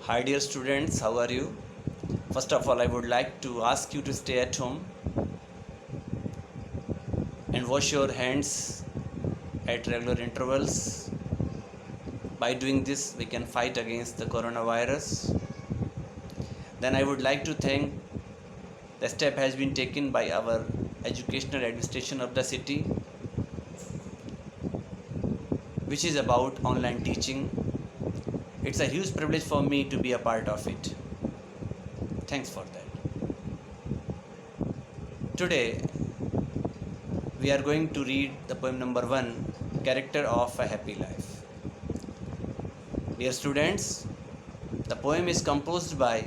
Hi dear students, how are you? First of all, I would like to ask you to stay at home and wash your hands at regular intervals. By doing this, we can fight against the coronavirus. Then I would like to thank the step has been taken by our educational administration of the city, which is about online teaching. It's a huge privilege for me to be a part of it. Thanks for that. Today, we are going to read the poem number 1, Character of a Happy Life. Dear students, the poem is composed by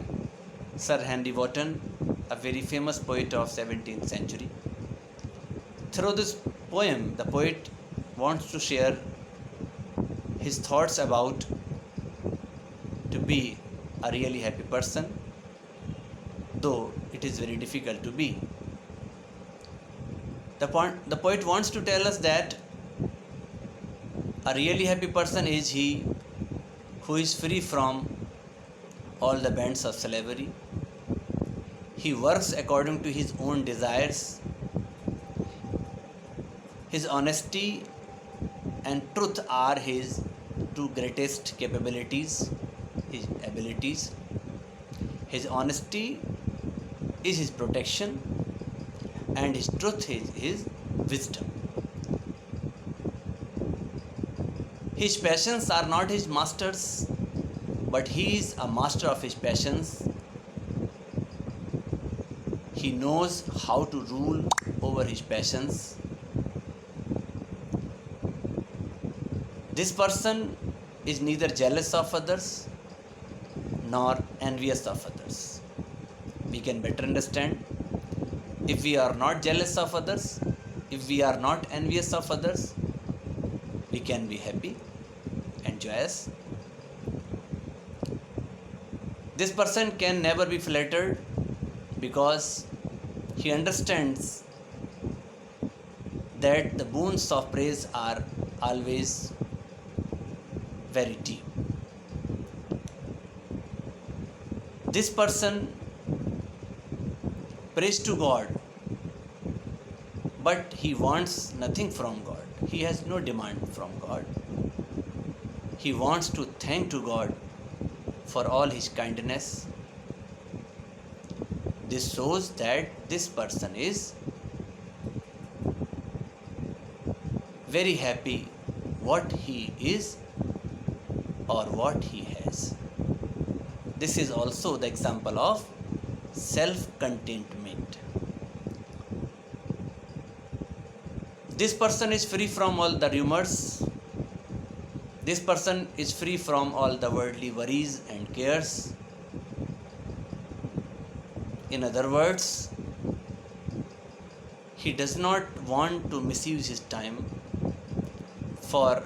Sir Henry Wotton, a very famous poet of 17th century. Through this poem, the poet wants to share his thoughts about to be a really happy person, though it is very difficult to be. The poet wants to tell us that a really happy person is he who is free from all the bands of slavery. He works according to his own desires. His honesty and truth are his two greatest capabilities, his abilities. His honesty is his protection, and his truth is his wisdom. His passions are not his masters, but he is a master of his passions. He knows how to rule over his passions. This person is neither jealous of others nor envious of others. We can better understand, if we are not jealous of others, if we are not envious of others, we can be happy and joyous. This person can never be flattered because he understands that the boons of praise are always very deep. This person prays to God, but he wants nothing from God. He has no demand from God. He wants to thank to God for all his kindness. This shows that this person is very happy what he is or what he has. This is also the example of self-contentment. This person is free from all the rumors. This person is free from all the worldly worries and cares. In other words, he does not want to misuse his time for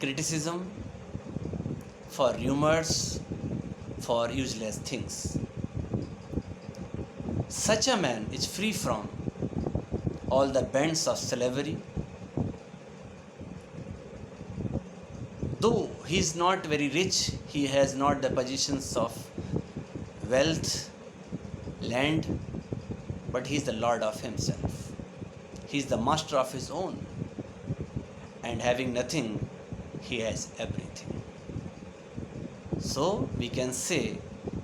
criticism, for rumors, for useless things. Such a man is free from all the bands of slavery. Though he is not very rich, he has not the positions of wealth, land, but he is the Lord of himself. He is the master of his own, and having nothing, he has everything. So we can say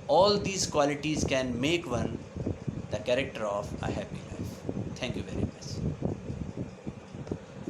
all these qualities can make one the character of a happy life. Thank you very much.